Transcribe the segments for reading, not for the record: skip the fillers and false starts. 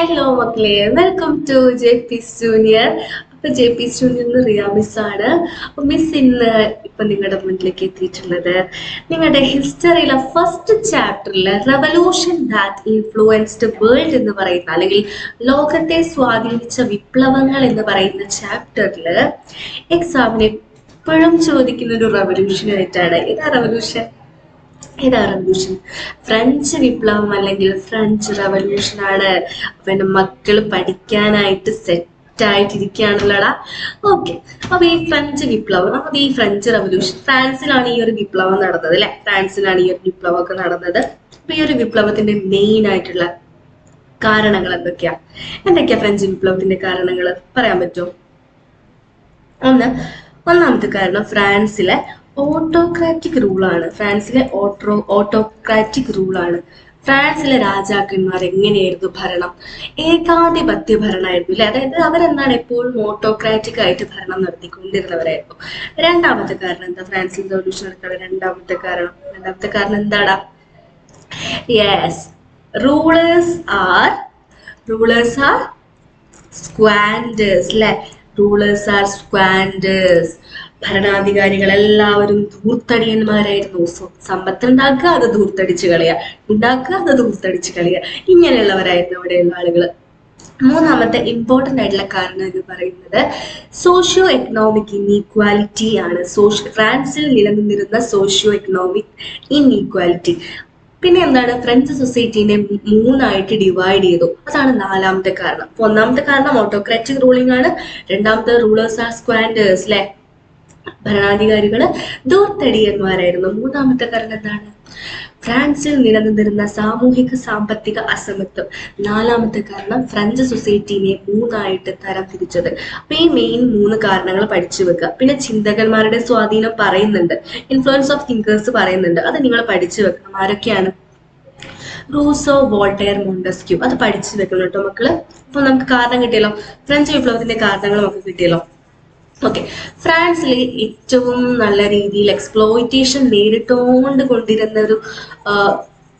Hello മക്കളെ, welcome to JP's junior. അപ്പോൾ JP's ജൂനിയറിന് Riya മിസ്സാണ്. അപ്പോൾ മിസ് ഇന്ന് ഇപ്പം നിങ്ങളുടെ മുന്നിലേക്ക് എത്തിയിട്ടുള്ളത് നിങ്ങളുടെ ഹിസ്റ്ററിയിലെ ഫസ്റ്റ് ചാപ്റ്ററിൽ റെവല്യൂഷൻ ദാറ്റ് ഇൻഫ്ലുവൻസ്ഡ് വേൾഡ് എന്ന് പറയുന്ന അല്ലെങ്കിൽ ലോകത്തെ സ്വാധീനിച്ച വിപ്ലവങ്ങൾ എന്ന് പറയുന്ന ചാപ്റ്ററിൽ എക്സാമിന് എപ്പോഴും ചോദിക്കുന്ന ഒരു റെവല്യൂഷനായിട്ടാണ്. ഏതാ റെവല്യൂഷൻ? ഫ്രഞ്ച് വിപ്ലവം അല്ലെങ്കിൽ ഫ്രഞ്ച് റെവല്യൂഷൻ ആണ്. അപ്പൊ എന്റെ മക്കള് പഠിക്കാനായിട്ട് സെറ്റ് ആയിട്ടിരിക്കുകയാണല്ലോടാ. ഓക്കെ, അപ്പൊ ഈ ഫ്രഞ്ച് വിപ്ലവം, അപ്പൊ ഈ ഫ്രഞ്ച് റെവല്യൂഷൻ ഫ്രാൻസിലാണ് ഈ ഒരു വിപ്ലവം നടന്നത് അല്ലെ. ഫ്രാൻസിലാണ് ഈ ഒരു വിപ്ലവം ഒക്കെ നടന്നത്. അപ്പൊ ഈ ഒരു വിപ്ലവത്തിന്റെ മെയിൻ ആയിട്ടുള്ള കാരണങ്ങൾ എന്തൊക്കെയാ ഫ്രഞ്ച് വിപ്ലവത്തിന്റെ കാരണങ്ങൾ പറയാൻ പറ്റുമോ? ഒന്നാമത്തെ കാരണം ഫ്രാൻസിലെ ഓട്ടോക്രാറ്റിക് റൂളാണ്. ഓട്ടോക്രാറ്റിക് റൂളാണ്. ഫ്രാൻസിലെ രാജാക്കന്മാർ എങ്ങനെയായിരുന്നു ഭരണം? ഏകാധിപത്യ ഭരണമായിരുന്നു അല്ലെ. അതായത് അവരെന്താണ് എപ്പോഴും ഓട്ടോക്രാറ്റിക് ആയിട്ട് ഭരണം നടത്തിക്കൊണ്ടിരുന്നവരായിരുന്നു. രണ്ടാമത്തെ കാരണം എന്താ? ഫ്രാൻസിൽ റെവല്യൂഷൻ നടക്കാനുള്ള രണ്ടാമത്തെ കാരണം എന്താടാ? യെസ്, റൂളേഴ്സ് ആർ സ്ക്വാൻഡേഴ്സ് അല്ലെ. Rulers are squanderers. ഭരണാധികാരികൾ എല്ലാവരും ധൂർത്തടിയന്മാരായിരുന്നു. സമ്പത്ത് ഉണ്ടാക്കുക, അത് ധൂർത്തടിച്ച് കളയുക, ഇങ്ങനെയുള്ളവരായിരുന്നു അവിടെയുള്ള ആളുകൾ. മൂന്നാമത്തെ ഇമ്പോർട്ടൻ്റ് ആയിട്ടുള്ള കാരണം എന്ന് പറയുന്നത് സോഷ്യോ എക്കണോമിക് ഇൻഈക്വാലിറ്റി ആണ്. ഫ്രാൻസിൽ നിലനിന്നിരുന്ന സോഷ്യോ എക്കണോമിക് ഇൻഈക്വാലിറ്റി. പിന്നെ എന്താണ്? ഫ്രഞ്ച് സൊസൈറ്റീനെ മൂന്നായിട്ട് ഡിവൈഡ് ചെയ്തു. അതാണ് നാലാമത്തെ കാരണം. അപ്പൊ ഒന്നാമത്തെ കാരണം ഓട്ടോക്രാറ്റിക് റൂളിംഗ് ആണ്. രണ്ടാമത്തെ റൂളേഴ്സ് ആർ സ്ക്വാൻഡേഴ്സ് അല്ലെ, ഭരണാധികാരികള് ധൂർത്തടിയന്മാരായിരുന്നു. മൂന്നാമത്തെ കാരണം എന്താണ്? ഫ്രാൻസിൽ നിലനിന്നിരുന്ന സാമൂഹിക സാമ്പത്തിക അസമത്വം. നാലാമത്തെ കാരണം ഫ്രഞ്ച് സൊസൈറ്റീനെ മൂന്നായിട്ട് തരംതിരിച്ചത്. അപ്പൊ ഈ മെയിൻ മൂന്ന് കാരണങ്ങൾ പഠിച്ചു വെക്കുക. പിന്നെ ചിന്തകന്മാരുടെ സ്വാധീനം പറയുന്നുണ്ട്, ഇൻഫ്ലുവൻസ് ഓഫ് തിങ്കേഴ്സ് പറയുന്നുണ്ട്. അത് നിങ്ങൾ പഠിച്ചു വെക്കണം. ആരൊക്കെയാണ്? Rousseau, Voltaire, Montesquieu. അത് പഠിച്ചു വെക്കണം കേട്ടോ മക്കള്. അപ്പൊ നമുക്ക് കാരണം കിട്ടിയല്ലോ, ഫ്രഞ്ച് വിപ്ലവത്തിന്റെ കാരണങ്ങൾ നമുക്ക് കിട്ടിയല്ലോ. ഓക്കെ, ഫ്രാൻസിൽ ഏറ്റവും നല്ല രീതിയിൽ എക്സ്പ്ലോയിറ്റേഷൻ കൊണ്ടിരുന്ന ഒരു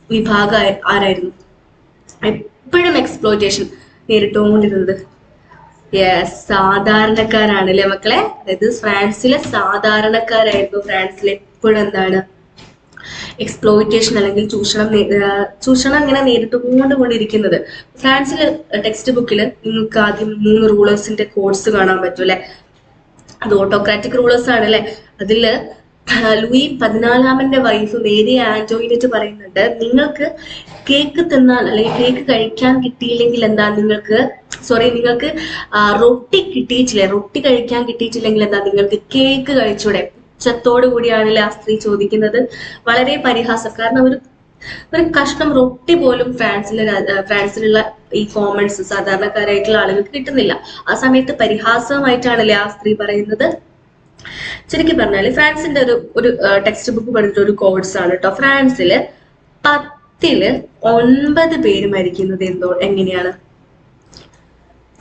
വിഭാഗം ആരായിരുന്നു? എപ്പോഴും എക്സ്പ്ലോയിറ്റേഷൻ നേരിട്ടുകൊണ്ടിരുന്നത് സാധാരണക്കാരാണ് അല്ലെ മക്കളെ. അതായത് ഫ്രാൻസിലെ സാധാരണക്കാരായിരുന്നു ഫ്രാൻസിൽ എപ്പോഴും എന്താണ് എക്സ്പ്ലോയിറ്റേഷൻ അല്ലെങ്കിൽ ചൂഷണം ഇങ്ങനെ നേരിട്ടുകൊണ്ടിരിക്കുന്നത്. ഫ്രാൻസിൽ ടെക്സ്റ്റ് ബുക്കിൽ നിങ്ങൾക്ക് ആദ്യം 3 റൂളേഴ്സിന്റെ കോഡ്സ് കാണാൻ പറ്റും അല്ലെ. അത് ഓട്ടോക്രാറ്റിക് റൂളേഴ്സ് ആണ് അല്ലെ. അതില് ലൂയി 14 വൈഫ് മേരി ആന്റോയിനറ്റ് പറയുന്നുണ്ട്, നിങ്ങൾക്ക് കേക്ക് തിന്നാൽ അല്ലെങ്കിൽ കേക്ക് കഴിക്കാൻ കിട്ടിയില്ലെങ്കിൽ എന്താ നിങ്ങൾക്ക് റൊട്ടി കഴിക്കാൻ കിട്ടിയിട്ടില്ലെങ്കിൽ എന്താ നിങ്ങൾക്ക് കേക്ക് കഴിച്ചൂടെ? ഉച്ചത്തോടു കൂടിയാണല്ലേ ആ സ്ത്രീ ചോദിക്കുന്നത്. വളരെ പരിഹാസം. കാരണം ഒരു കഷ്ണം റൊട്ടി പോലും ഫ്രാൻസിലുള്ള ഈ കോമൺസ് സാധാരണക്കാരായിട്ടുള്ള ആളുകൾക്ക് കിട്ടുന്നില്ല. ആ സമയത്ത് പരിഹാസമായിട്ടാണല്ലേ ആ സ്ത്രീ പറയുന്നത്. ശരിക്കും പറഞ്ഞാല് ഫ്രാൻസിന്റെ ഒരു ടെക്സ്റ്റ് ബുക്ക് പഠിച്ച ഒരു കോഴ്സ് ആണ് കേട്ടോ. ഫ്രാൻസില് 10ൽ 9 പേര് മരിക്കുന്നത് എങ്ങനെയാണ്?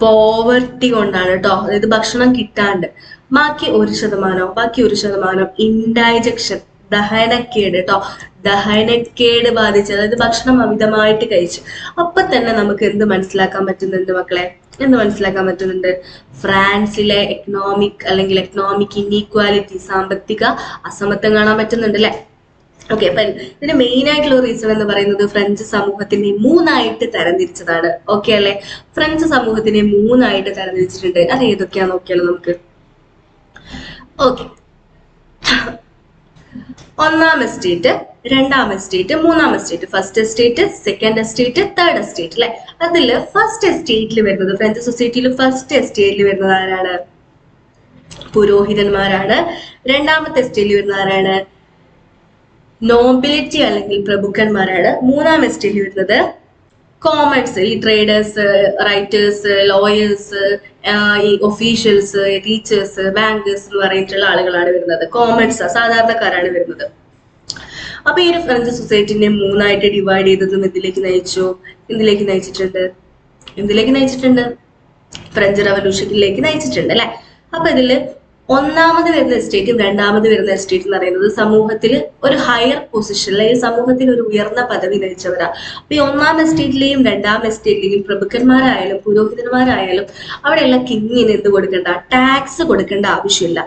പോവർട്ടി കൊണ്ടാണ് കേട്ടോ. അതായത് ഭക്ഷണം കിട്ടാണ്ട്. ബാക്കി 1% ഇൻഡൈജക്ഷൻ, ദഹനക്കേട് കേട്ടോ. ദഹനക്കേട് ബാധിച്ച്, അതായത് ഭക്ഷണം അമിതമായിട്ട് കഴിച്ചു. അപ്പൊ തന്നെ നമുക്ക് എന്ത് മനസ്സിലാക്കാൻ പറ്റുന്നുണ്ട് മക്കളെ? ഫ്രാൻസിലെ എക്കണോമിക് ഇൻഈക്വാലിറ്റി, സാമ്പത്തിക അസമത്വം കാണാൻ പറ്റുന്നുണ്ട് അല്ലെ. ഓക്കെ, അപ്പൊ ഇതിന്റെ മെയിൻ ആയിട്ടുള്ള റീസൺ എന്ന് പറയുന്നത് ഫ്രഞ്ച് സമൂഹത്തിനെ മൂന്നായിട്ട് തരംതിരിച്ചതാണ്. ഓക്കെ അല്ലെ. ഫ്രഞ്ച് സമൂഹത്തിനെ മൂന്നായിട്ട് തരംതിരിച്ചിട്ടുണ്ട്. അത് ഏതൊക്കെയാന്ന് നോക്കിയാലോ നമുക്ക്. Okay, 1ാം estate, 2ാം estate, 3ാം estate. First estate, second estate, third estate അല്ലെ. അതില് ഫസ്റ്റ് എസ്റ്റേറ്റിൽ വരുന്നത്, ഫ്രഞ്ച് സൊസൈറ്റിയിൽ ഫസ്റ്റ് എസ്റ്റേറ്റിൽ വരുന്നത് ആരാണ്? പുരോഹിതന്മാരാണ്. 2ാമത്തെ എസ്റ്റേറ്റിൽ വരുന്നത് ആരാണ്? നോബിലിറ്റി അല്ലെങ്കിൽ പ്രഭുക്കന്മാരാണ്. 3ാം എസ്റ്റേറ്റിൽ വരുന്നത് കോമൺസ്, ഈ ട്രേഡേഴ്സ്, റൈറ്റേഴ്സ്, ലോയേഴ്സ്, ഈ ഒഫീഷ്യൽസ്, ടീച്ചേഴ്സ്, ബാങ്കേഴ്സ് എന്ന് പറഞ്ഞിട്ടുള്ള ആളുകളാണ് വരുന്നത്. കോമൺസ്, സാധാരണക്കാരാണ് വരുന്നത്. അപ്പൊ ഈ ഒരു ഫ്രഞ്ച് സൊസൈറ്റിനെ മൂന്നായിട്ട് ഡിവൈഡ് ചെയ്തതും എന്തിലേക്ക് നയിച്ചിട്ടുണ്ട്? ഫ്രഞ്ച് റെവല്യൂഷനിലേക്ക് നയിച്ചിട്ടുണ്ട് അല്ലെ. അപ്പൊ ഇതില് ഒന്നാമത് വരുന്ന എസ്റ്റേറ്റും രണ്ടാമത് വരുന്ന എസ്റ്റേറ്റ് എന്ന് പറയുന്നത് സമൂഹത്തിൽ ഒരു ഹയർ പൊസിഷൻ അല്ലെങ്കിൽ സമൂഹത്തിൽ ഒരു ഉയർന്ന പദവി നയിച്ചവരാ. അപ്പൊ ഈ ഒന്നാം എസ്റ്റേറ്റിലെയും രണ്ടാം എസ്റ്റേറ്റിലെയും പ്രഭുക്കന്മാരായാലും പുരോഹിതന്മാരായാലും അവിടെയുള്ള കിങ്ങിന് എന്ത് കൊടുക്കേണ്ട, ടാക്സ് കൊടുക്കേണ്ട ആവശ്യമില്ല.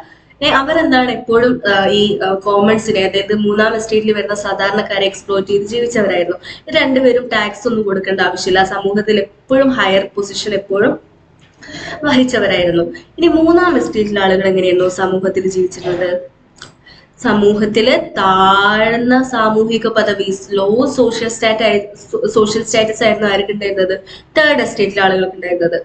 അവരെന്താണ് എപ്പോഴും ഈ കോമൺസിനെ, അതായത് മൂന്നാം എസ്റ്റേറ്റിൽ വരുന്ന സാധാരണക്കാരെ എക്സ്പ്ലോയിറ്റ് ചെയ്ത് ജീവിച്ചവരായിരുന്നു. രണ്ടുപേരും ടാക്സ് ഒന്നും കൊടുക്കേണ്ട ആവശ്യമില്ല. സമൂഹത്തിൽ എപ്പോഴും ഹയർ പൊസിഷൻ എപ്പോഴും വഹിച്ചവരായിരുന്നു. ഇനി മൂന്നാം എസ്റ്റേറ്റിലെ ആളുകൾ എങ്ങനെയായിരുന്നു സമൂഹത്തിൽ ജീവിച്ചിരുന്നത്? സമൂഹത്തില് താഴ്ന്ന സാമൂഹിക പദവി, ലോ സോഷ്യൽ സ്റ്റാറ്റസ് ആയിരുന്നു ആർക്ക് ഉണ്ടായിരുന്നത്? തേർഡ് എസ്റ്റേറ്റിലെ ആളുകൾക്ക് ഉണ്ടായിരുന്നത്.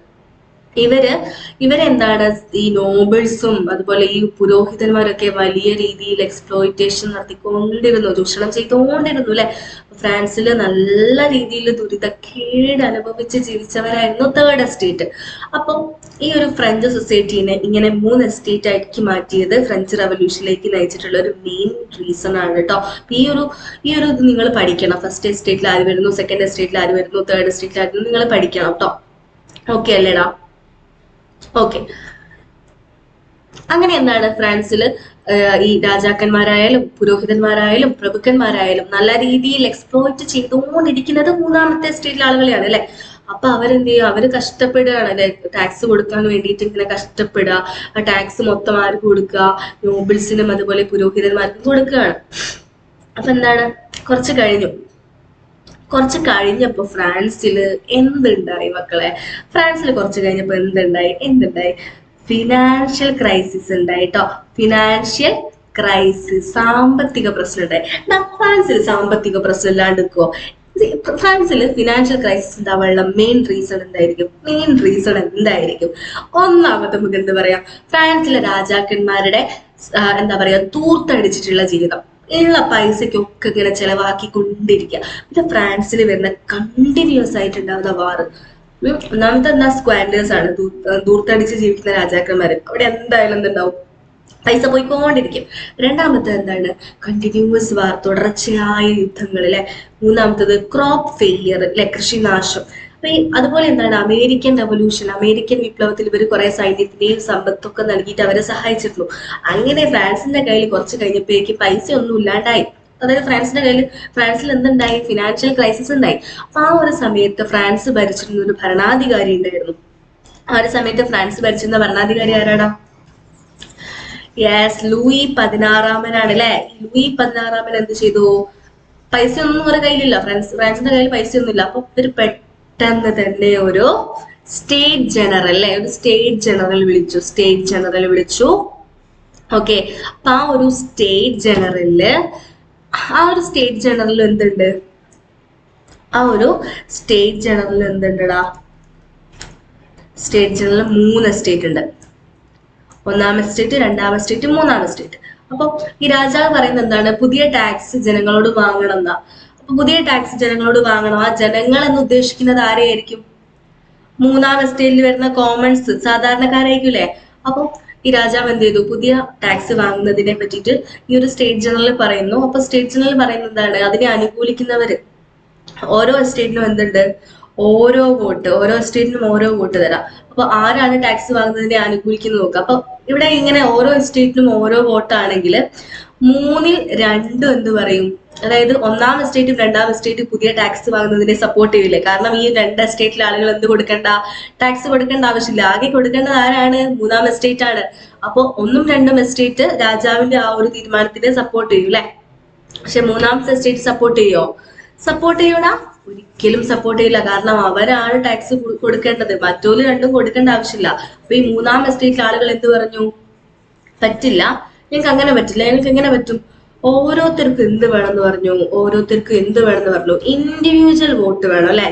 ഇവരെന്താണ്, ഈ നോബിൾസും അതുപോലെ ഈ പുരോഹിതന്മാരൊക്കെ വലിയ രീതിയിൽ എക്സ്പ്ലോയിറ്റേഷൻ നടത്തിക്കൊണ്ടിരുന്നു, ചൂഷണം ചെയ്തുകൊണ്ടിരുന്നു അല്ലെ. ഫ്രാൻസിൽ നല്ല രീതിയിൽ ദുരിതക്കേട് അനുഭവിച്ച് ജീവിച്ചവരായിരുന്നു തേർഡ് എസ്റ്റേറ്റ്. അപ്പം ഈ ഒരു ഫ്രഞ്ച് സൊസൈറ്റീനെ ഇങ്ങനെ 3 എസ്റ്റേറ്റ് ആക്കി മാറ്റിയത് ഫ്രഞ്ച് റവല്യൂഷനിലേക്ക് നയിച്ചിട്ടുള്ള ഒരു മെയിൻ റീസൺ ആണ് കേട്ടോ. ഈ ഒരു ഇത് നിങ്ങൾ പഠിക്കണം. ഫസ്റ്റ് എസ്റ്റേറ്റിൽ ആര് വരുന്നു, സെക്കൻഡ് എസ്റ്റേറ്റിൽ ആര് വരുന്നു, തേർഡ് എസ്റ്റേറ്റിൽ ആര് വരുന്നു, നിങ്ങൾ പഠിക്കണം കേട്ടോ. ഓക്കെ അല്ലേടാ? ഓക്കെ. അങ്ങനെ എന്താണ് ഫ്രാൻസിൽ ഈ രാജാക്കന്മാരായാലും പുരോഹിതന്മാരായാലും പ്രഭുക്കന്മാരായാലും നല്ല രീതിയിൽ എക്സ്പ്ലോയിറ്റ് ചെയ്തുകൊണ്ടിരിക്കുന്നത് മൂന്നാമത്തെ എസ്റ്റേറ്റിലെ ആളുകളെയാണ് അല്ലെ. അപ്പൊ അവരെന്ത് ചെയ്യും, അവര് കഷ്ടപ്പെടുകയാണ് അല്ലെ, ടാക്സ് കൊടുക്കാൻ വേണ്ടിയിട്ട് ഇങ്ങനെ കഷ്ടപ്പെടുക. ആ ടാക്സ് മൊത്തം ആർക്ക് കൊടുക്കുക? നോബിൾസിനും അതുപോലെ പുരോഹിതന്മാർക്കും കൊടുക്കുകയാണ്. അപ്പൊ എന്താണ്, കുറച്ച് കഴിഞ്ഞപ്പോ ഫ്രാൻസിൽ എന്തുണ്ടായി മക്കളെ? ഫ്രാൻസിൽ കുറച്ച് കഴിഞ്ഞപ്പോ എന്തുണ്ടായി? ഫിനാൻഷ്യൽ ക്രൈസിസ് ഉണ്ടായി കേട്ടോ. ഫിനാൻഷ്യൽ ക്രൈസിസ്, സാമ്പത്തിക പ്രശ്നം ഉണ്ടായി. ഫ്രാൻസിൽ സാമ്പത്തിക പ്രശ്നം ഇല്ലാണ്ട് നിൽക്കുവോ? ഫ്രാൻസിൽ ഫിനാൻഷ്യൽ ക്രൈസിസ് ഉണ്ടാവാനുള്ള മെയിൻ റീസൺ എന്തായിരിക്കും? ഒന്നാമത്തെ നമുക്ക് എന്ത് പറയാം, ഫ്രാൻസിലെ രാജാക്കന്മാരുടെ എന്താ പറയാ, തൂർത്തടിച്ചിട്ടുള്ള ജീവിതം, ഉള്ള പൈസക്കൊക്കെ ഇങ്ങനെ ചെലവാക്കിക്കൊണ്ടിരിക്കുക. പിന്നെ ഫ്രാൻസിൽ വരുന്ന കണ്ടിന്യൂസ് ആയിട്ടുണ്ടാവുന്ന വാറ്. ഒന്നാമത്തെ എന്താ, സ്ക്വാൻഡേഴ്സ് ആണ്, ദൂർത്തടിച്ച് ജീവിക്കുന്ന രാജാക്കന്മാര്. അവിടെ എന്തായാലും എന്തുണ്ടാവും, പൈസ പോയിക്കൊണ്ടിരിക്കും. രണ്ടാമത്തെ എന്താണ്, കണ്ടിന്യൂസ് വാർ, തുടർച്ചയായ യുദ്ധങ്ങൾ അല്ലെ. മൂന്നാമത്തത് ക്രോപ്പ് ഫെയിലിയർ അല്ലെ, കൃഷിനാശം. അതുപോലെ എന്താണ്, അമേരിക്കൻ റവല്യൂഷൻ, അമേരിക്കൻ വിപ്ലവത്തിൽ ഇവർ കുറെ സൈന്യത്തിന്റെയും സമ്പത്തൊക്കെ നൽകിയിട്ട് അവരെ സഹായിച്ചിരുന്നു. അങ്ങനെ ഫ്രാൻസിന്റെ കയ്യിൽ കുറച്ച് കഴിഞ്ഞപ്പോഴേക്ക് പൈസ ഒന്നും ഇല്ലാണ്ടായി. അതായത് ഫ്രാൻസിൽ എന്തുണ്ടായി, ഫിനാൻഷ്യൽ ക്രൈസിസ് ഉണ്ടായി. അപ്പൊ ആ ഒരു സമയത്ത് ഫ്രാൻസ് ഭരിച്ചിരുന്ന ഒരു ഭരണാധികാരി ഉണ്ടായിരുന്നു. ആ ഒരു സമയത്ത് ഫ്രാൻസ് ഭരിച്ചിരുന്ന ഭരണാധികാരി ആരാടാ? യെസ്, ലൂയി 16 അല്ലെ. ലൂയി 16 എന്ത് ചെയ്തു? പൈസ ഒന്നും ഒരു കയ്യിലില്ല, ഫ്രാൻസിന്റെ കയ്യിൽ പൈസ ഒന്നുമില്ല. അപ്പൊ ഇവര് പെട്ടെന്ന് തന്നെ ഒരു സ്റ്റേറ്റ് ജനറൽ വിളിച്ചു. ഓക്കെ. അപ്പൊ ആ ഒരു സ്റ്റേറ്റ് ജനറലിൽ എന്തുണ്ട്? സ്റ്റേറ്റ് ജനറൽ 3 എസ്റ്റേറ്റ് ഉണ്ട്. ഒന്നാം എസ്റ്റേറ്റ്, രണ്ടാം എസ്റ്റേറ്റ്, മൂന്നാം എസ്റ്റേറ്റ്. അപ്പൊ ഈ രാജാവ് പറയുന്നത് എന്താണ്, പുതിയ ടാക്സ് ജനങ്ങളോട് വാങ്ങണം എന്നാ. അപ്പൊ പുതിയ ടാക്സ് ജനങ്ങളോട് വാങ്ങണം. ആ ജനങ്ങൾ എന്ന് ഉദ്ദേശിക്കുന്നത് ആരെയായിരിക്കും? മൂന്നാം എസ്റ്റേറ്റിൽ വരുന്ന കോമൺസ്, സാധാരണക്കാരായിരിക്കും അല്ലെ. അപ്പൊ ഈ രാജാവ് എന്ത് ചെയ്തു, പുതിയ ടാക്സ് വാങ്ങുന്നതിനെ പറ്റിയിട്ട് ഈ ഒരു സ്റ്റേറ്റ് ജനറൽ പറയുന്നു. അപ്പൊ സ്റ്റേറ്റ് ജനറൽ പറയുന്നത് എന്താണ്, അതിനെ അനുകൂലിക്കുന്നവര് ഓരോ എസ്റ്റേറ്റിനും എന്തുണ്ട്, ഓരോ എസ്റ്റേറ്റിനും ഓരോ വോട്ട് തരാം. അപ്പൊ ആരാണ് ടാക്സ് വാങ്ങുന്നതിനെ അനുകൂലിക്കുന്നത് നോക്കുക. അപ്പൊ ഇവിടെ ഇങ്ങനെ ഓരോ എസ്റ്റേറ്റിനും ഓരോ വോട്ടാണെങ്കിൽ 3ൽ 2 എന്ത് പറയും, അതായത് ഒന്നാം എസ്റ്റേറ്റും രണ്ടാം എസ്റ്റേറ്റും പുതിയ ടാക്സ് വാങ്ങുന്നതിനെ സപ്പോർട്ട് ചെയ്യില്ലേ. കാരണം ഈ 2 എസ്റ്റേറ്റിലെ ആളുകൾ എന്ത് കൊടുക്കണ്ട, ടാക്സ് കൊടുക്കേണ്ട ആവശ്യമില്ല. ആകെ കൊടുക്കേണ്ടത് ആരാണ്? മൂന്നാം എസ്റ്റേറ്റ് ആണ്. അപ്പൊ 1ഉം 2ഉം എസ്റ്റേറ്റ് രാജാവിന്റെ ആ ഒരു തീരുമാനത്തിനെ സപ്പോർട്ട് ചെയ്യും അല്ലെ. പക്ഷെ മൂന്നാമത്തെ എസ്റ്റേറ്റ് സപ്പോർട്ട് ചെയ്യൂടാ? ഒരിക്കലും സപ്പോർട്ട് ചെയ്യില്ല. കാരണം അവരാണ് ടാക്സ് കൊടുക്കേണ്ടത്, മറ്റോല് രണ്ടും കൊടുക്കേണ്ട ആവശ്യമില്ല. അപ്പൊ ഈ മൂന്നാം എസ്റ്റേറ്റിലെ ആളുകൾ എന്ത് പറഞ്ഞു, പറ്റില്ല, ഞങ്ങൾക്ക് അങ്ങനെ പറ്റില്ല. ഞങ്ങൾക്ക് എങ്ങനെ പറ്റും? ഓരോരുത്തർക്കും എന്ത് വേണമെന്ന് പറഞ്ഞു? ഇൻഡിവിജ്വൽ വോട്ട് വേണം അല്ലെ.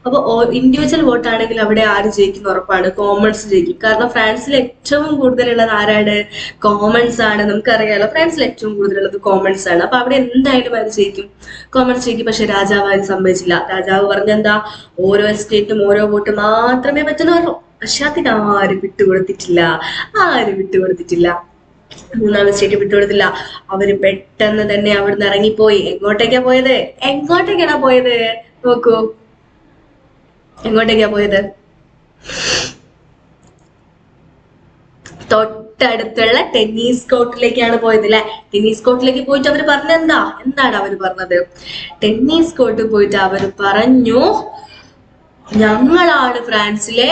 അപ്പൊ ഇൻഡിവിജ്വൽ വോട്ട് ആണെങ്കിൽ അവിടെ ആര് ജയിക്കുന്ന ഉറപ്പാണ്? കോമൺസ് ജയിക്കും. കാരണം ഫ്രാൻസിൽ ഏറ്റവും കൂടുതലുള്ളത് ആരാണ്? കോമൺസ് ആണ്. നമുക്കറിയാലോ, ഫ്രാൻസിൽ ഏറ്റവും കൂടുതലുള്ളത് കോമൺസ് ആണ്. അപ്പൊ അവിടെ എന്തായാലും ആര് ജയിക്കും? കോമൺസ് ജയിക്കും. പക്ഷെ രാജാവ് ആരും സമ്മതിച്ചില്ല. രാജാവ് പറഞ്ഞെന്താ, ഓരോ എസ്റ്റേറ്റും ഓരോ വോട്ട് മാത്രമേ പറ്റുന്നുള്ളൂ. പക്ഷെ അതിനാരും വിട്ടുകൊടുത്തിട്ടില്ല. മൂന്നാം എസ്റ്റേറ്റ് വിട്ടുകൊടുത്തില്ല. അവര് പെട്ടെന്ന് തന്നെ അവിടുന്ന് ഇറങ്ങിപ്പോയി. എങ്ങോട്ടേക്കാ പോയത്? നോക്കൂ, എങ്ങോട്ടേക്കാ പോയത്? തൊട്ടടുത്തുള്ള ടെന്നീസ് കോർട്ടിലേക്കാണ് പോയത് അല്ലെ. ടെന്നീസ് കോർട്ടിലേക്ക് പോയിട്ട് അവർ എന്താണ് അവർ പറഞ്ഞത്? ടെന്നീസ് കോർട്ടിൽ പോയിട്ട് അവർ പറഞ്ഞു, ഞങ്ങളാണ് ഫ്രാൻസിലെ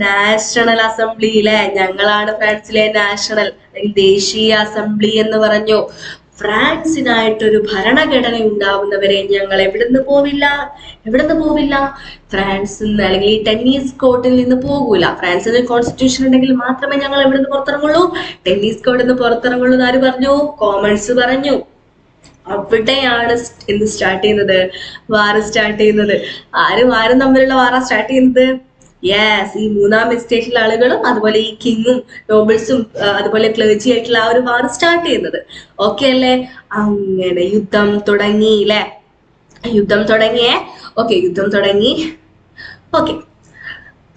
നാഷണൽ അസംബ്ലിയിലെ നാഷണൽ ദേശീയ അസംബ്ലി എന്ന് പറഞ്ഞു. ഫ്രാൻസിനായിട്ടൊരു ഭരണഘടന ഉണ്ടാവുന്നവരെ ഞങ്ങൾ എവിടുന്ന് പോവില്ല, ഫ്രാൻസിൽ നിന്ന് അല്ലെങ്കിൽ ഈ ടെന്നീസ് കോർട്ടിൽ നിന്ന് പോകൂല. ഫ്രാൻസിന് കോൺസ്റ്റിറ്റ്യൂഷൻ ഉണ്ടെങ്കിൽ മാത്രമേ ഞങ്ങൾ എവിടുന്ന് പുറത്തിറങ്ങുള്ളൂ, ടെന്നീസ് കോർട്ടിൽ നിന്ന് പുറത്തിറങ്ങുള്ളൂ എന്ന് ആര് പറഞ്ഞു? കോമൺസ് പറഞ്ഞു. അവിടെയാണ് എന്ത് സ്റ്റാർട്ട് ചെയ്യുന്നത്? വാറ് സ്റ്റാർട്ട് ചെയ്യുന്നത്. ആരും തമ്മിലുള്ള വാറാ സ്റ്റാർട്ട് ചെയ്യുന്നത്? യെസ്, ഈ മൂന്നാം എസ്റ്റേറ്റിലെ ആളുകളും അതുപോലെ ഈ കിങ്ങും നോബിൾസും അതുപോലെ ക്ലർജി ആയിട്ടുള്ള ആ ഒരു വാർ സ്റ്റാർട്ട് ചെയ്യുന്നത്. ഓക്കെ അല്ലേ? അങ്ങനെ യുദ്ധം തുടങ്ങി അല്ലെ. യുദ്ധം തുടങ്ങി. ഓക്കെ,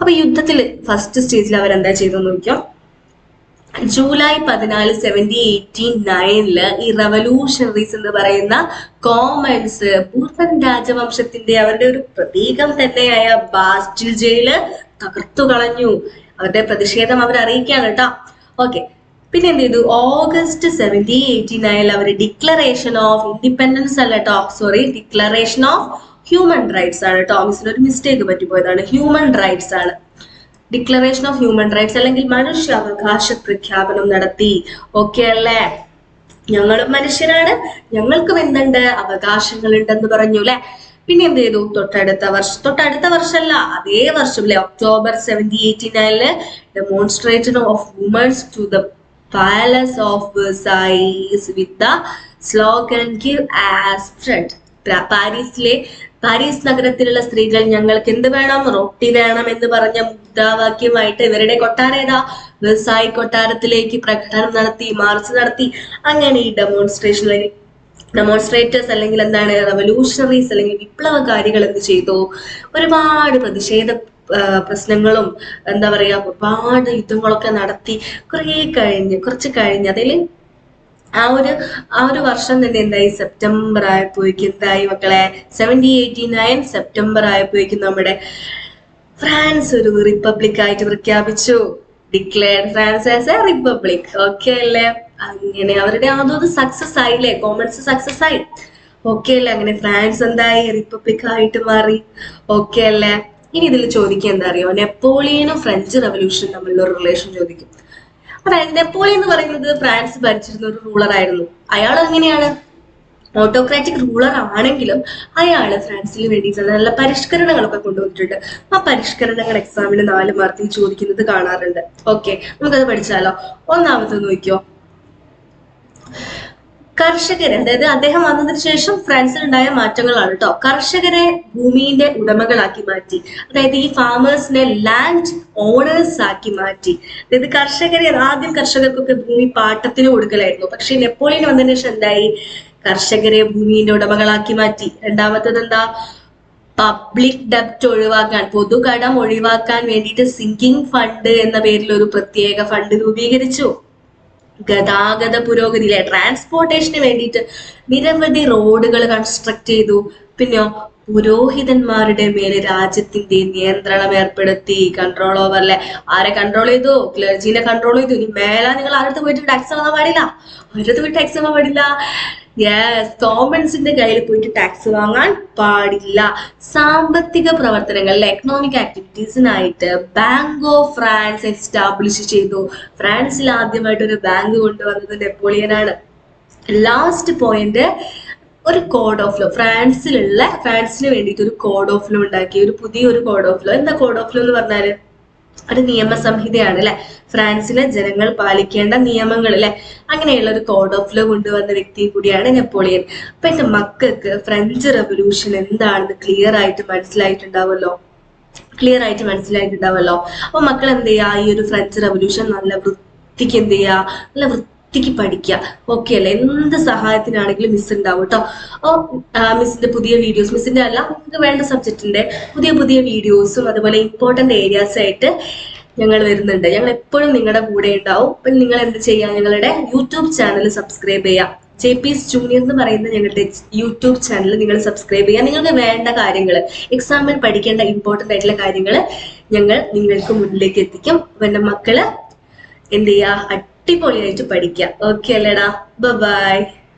അപ്പൊ യുദ്ധത്തില് ഫസ്റ്റ് സ്റ്റേജിൽ അവരെന്താ ചെയ്തെന്ന് നോക്കിയോ. ജൂലൈ 14, 1789 ഈ റവല്യൂഷണറീസ് എന്ന് പറയുന്ന കോമൺസ് ബൂർബൺ രാജവംശത്തിന്റെ അവരുടെ ഒരു പ്രതീകം തന്നെയായ ബാസ്റ്റിൽ ജയില് തകർത്തു കളഞ്ഞു. അവരുടെ പ്രതിഷേധം അവർ അറിയിക്കാണ് കേട്ടോ. ഓക്കെ, പിന്നെ എന്ത് ചെയ്തു? ഓഗസ്റ്റ് 1789 അവർ ഡിക്ലറേഷൻ ഓഫ് ഇൻഡിപെൻഡൻസ് അല്ല കേട്ടോ, ഡിക്ലറേഷൻ ഓഫ് ഹ്യൂമൻ റൈറ്റ്സ് ആണ് കേട്ടോ. മിസ്സിന് ഒരു മിസ്റ്റേക്ക് പറ്റിപ്പോയതാണ്, ഹ്യൂമൻ റൈറ്റ്സ് ആണ്. ഡിക്ലറേഷൻ ഓഫ് ഹ്യൂമൻ റൈറ്റ്സ് അല്ലെങ്കിൽ മനുഷ്യാവകാശ പ്രഖ്യാപനം നടത്തി. ഓക്കെ അല്ലേ? ഞങ്ങളും മനുഷ്യരാണ്, ഞങ്ങൾക്കും എന്തുണ്ട്? അവകാശങ്ങൾ ഉണ്ടെന്ന് പറഞ്ഞു അല്ലെ. പിന്നെ എന്ത് ചെയ്തു? തൊട്ടടുത്ത വർഷമല്ല, അതേ വർഷം അല്ലെ, October 1789 demonstration of women's to the palace of Versailles with the slogan give us bread. Paris നഗരത്തിലുള്ള സ്ത്രീകൾ ഞങ്ങൾക്ക് എന്ത് വേണം? റൊട്ടി വേണം എന്ന് പറഞ്ഞ മുദ്രാവാക്യമായിട്ട് ഇവരുടെ കൊട്ടാരം ഏതാ? വെർസായ് കൊട്ടാരത്തിലേക്ക് പ്രകടനം നടത്തി, മാർച്ച് നടത്തി. അങ്ങനെ ഈ ഡെമോൺസ്ട്രേറ്റേഴ്സ് അല്ലെങ്കിൽ എന്താണ്, റവല്യൂഷണറീസ് അല്ലെങ്കിൽ വിപ്ലവകാരികൾ എന്ത് ചെയ്തു? ഒരുപാട് പ്രതിഷേധ പ്രശ്നങ്ങളും എന്താ പറയാ ഒരുപാട് യുദ്ധങ്ങളൊക്കെ നടത്തി. കുറച്ച് കഴിഞ്ഞ് അതിൽ ആ ഒരു വർഷം തന്നെ എന്തായി? സെപ്റ്റംബർ ആയപ്പോഴേക്കും എന്തായി മക്കളെ? 1789 സെപ്റ്റംബർ ആയപ്പോഴേക്കും നമ്മുടെ ഫ്രാൻസ് ഒരു റിപ്പബ്ലിക് ആയിട്ട് പ്രഖ്യാപിച്ചു. Declared France as A republic. Okay അല്ലേ? അങ്ങനെ അവരുടെ അതൊരു സക്സസ് ആയില്ലേ? കോമൺസ് സക്സസ് ആയി. ഓക്കെ അല്ലേ? അങ്ങനെ ഫ്രാൻസ് എന്തായി? റിപ്പബ്ലിക് ആയിട്ട് മാറി. ഓക്കെ അല്ലേ? ഇനി ഇതിൽ ചോദിക്കുക എന്താ അറിയോ? നെപ്പോളിയനും ഫ്രഞ്ച് റവല്യൂഷനും തമ്മിലുള്ള ഒരു റിലേഷൻ ചോദിക്കും. അതായത് നെപ്പോളിയൻ എന്ന് പറയുന്നത് ഫ്രാൻസ് ഭരിച്ചിരുന്ന ഒരു റൂളർ ആയിരുന്നു. അയാൾ എങ്ങനെയാണ്? ഓട്ടോക്രാറ്റിക് റൂളർ ആണെങ്കിലും അയാള് ഫ്രാൻസിന് വേണ്ടിയിട്ടുള്ള നല്ല പരിഷ്കരണങ്ങളൊക്കെ കൊണ്ടുവന്നിട്ടുണ്ട്. ആ പരിഷ്കരണങ്ങൾ എക്സാമിന് 4 മാർക്കിൽ ചോദിക്കുന്നത് കാണാറുണ്ട്. ഓക്കെ, നമുക്കത് പഠിച്ചാലോ. ഒന്നാമത്തെ നോക്കിയോ, കർഷകരെ, അതായത് അദ്ദേഹം വന്നതിന് ശേഷം ഫ്രാൻസിൽ ഉണ്ടായ മാറ്റങ്ങളാണ് കേട്ടോ. കർഷകരെ ഭൂമിയുടെ ഉടമകളാക്കി മാറ്റി, അതായത് ഈ ഫാമേഴ്സിനെ ലാൻഡ് ഓണേഴ്സ് ആക്കി മാറ്റി. അതായത് ആദ്യം കർഷകർക്കൊക്കെ ഭൂമി പാട്ടത്തിന് കൊടുക്കലായിരുന്നു. പക്ഷെ നെപ്പോളിയൻ വന്നതിന് ശേഷം എന്തായി? കർഷകരെ ഭൂമിയുടെ ഉടമകളാക്കി മാറ്റി. രണ്ടാമത്തത് എന്താ? പബ്ലിക് ഡെപ്റ്റ് ഒഴിവാക്കാൻ, പൊതുകടം ഒഴിവാക്കാൻ വേണ്ടിയിട്ട് സിങ്കിങ് ഫണ്ട് എന്ന പേരിൽ ഒരു പ്രത്യേക ഫണ്ട് രൂപീകരിച്ചു. ഗതാഗത പുരോഗതിയിലെ ട്രാൻസ്പോർട്ടേഷന് വേണ്ടിയിട്ട് നിരവധി റോഡുകൾ കൺസ്ട്രക്ട് ചെയ്തു. പിന്നെയോ പുരോഹിതന്മാരുടെ മേലെ രാജ്യത്തിന്റെ നിയന്ത്രണം ഏർപ്പെടുത്തി. കൺട്രോൾ ഓവർ അല്ലെ, ആരെ കൺട്രോൾ ചെയ്തു? ക്ലർജീനെ കൺട്രോൾ ചെയ്തു. ഇനി മേല നിങ്ങൾ ആരുടെ പോയിട്ട് ടാക്സ് വാങ്ങാൻ പാടില്ല. യെസ്, കോമൺസിന്റെ കയ്യിൽ പോയിട്ട് ടാക്സ് വാങ്ങാൻ പാടില്ല. സാമ്പത്തിക പ്രവർത്തനങ്ങൾ, എക്കണോമിക് ആക്ടിവിറ്റീസിനായിട്ട് ബാങ്ക് ഓഫ് ഫ്രാൻസ് എസ്റ്റാബ്ലിഷ് ചെയ്തു. ഫ്രാൻസിൽ ആദ്യമായിട്ട് ഒരു ബാങ്ക് കൊണ്ടുവന്നത് നെപ്പോളിയനാണ്. ലാസ്റ്റ് പോയിന്റ്, ഒരു കോഡ് ഓഫ് ലോ. ഫ്രാൻസിന് വേണ്ടിയിട്ട് ഒരു കോഡ് ഓഫ് ലോ ഉണ്ടാക്കി, പുതിയൊരു കോഡ് ഓഫ് ലോ. എന്താ കോഡ് ഓഫ് ലോ എന്ന് പറഞ്ഞാല്? ഒരു നിയമസംഹിതയാണ് അല്ലെ, ഫ്രാൻസിലെ ജനങ്ങൾ പാലിക്കേണ്ട നിയമങ്ങൾ അല്ലെ. അങ്ങനെയുള്ള ഒരു കോഡ് ഓഫ് ലോ കൊണ്ടുവന്ന വ്യക്തി കൂടിയാണ് നെപ്പോളിയൻ. അപ്പൊ എന്റെ മക്കൾക്ക് ഫ്രഞ്ച് റവല്യൂഷൻ എന്താണെന്ന് ക്ലിയർ ആയിട്ട് മനസ്സിലായിട്ടുണ്ടാവല്ലോ. അപ്പൊ മക്കൾ എന്ത് ചെയ്യാ? ഈ ഒരു ഫ്രഞ്ച് റവല്യൂഷൻ നല്ല വൃത്തിക്ക് എന്ത് ചെയ്യാ? നല്ല വൃത്തിക്ക് പഠിക്കുക. ഓക്കെ അല്ലെ? എന്ത് സഹായത്തിനാണെങ്കിലും മിസ് ഉണ്ടാവും കേട്ടോ. മിസ്സിന്റെ പുതിയ വീഡിയോസ്, മിസ്സിന്റെ അല്ല, നിങ്ങൾക്ക് വേണ്ട സബ്ജക്റ്റിന്റെ പുതിയ വീഡിയോസും അതുപോലെ ഇമ്പോർട്ടന്റ് ഏരിയാസ് ആയിട്ട് ഞങ്ങൾ വരുന്നുണ്ട്. ഞങ്ങൾ എപ്പോഴും നിങ്ങളുടെ കൂടെ ഉണ്ടാവും. അപ്പം നിങ്ങൾ എന്ത് ചെയ്യുക? ഞങ്ങളുടെ യൂട്യൂബ് ചാനൽ സബ്സ്ക്രൈബ് ചെയ്യുക. JP's ജൂനിയർ എന്ന് പറയുന്ന ഞങ്ങളുടെ യൂട്യൂബ് ചാനൽ നിങ്ങൾ സബ്സ്ക്രൈബ് ചെയ്യുക. നിങ്ങൾക്ക് വേണ്ട കാര്യങ്ങൾ, എക്സാമിൽ പഠിക്കേണ്ട ഇമ്പോർട്ടന്റ് ആയിട്ടുള്ള കാര്യങ്ങൾ ഞങ്ങൾ നിങ്ങൾക്ക് മുന്നിലേക്ക് എത്തിക്കും. അപ്പം എൻ്റെ മക്കള് എന്ത് ചെയ്യുക, അടിപൊളിയായിട്ട് പഠിക്കുക. ഓക്കെ അല്ലേടാ? ബൈ.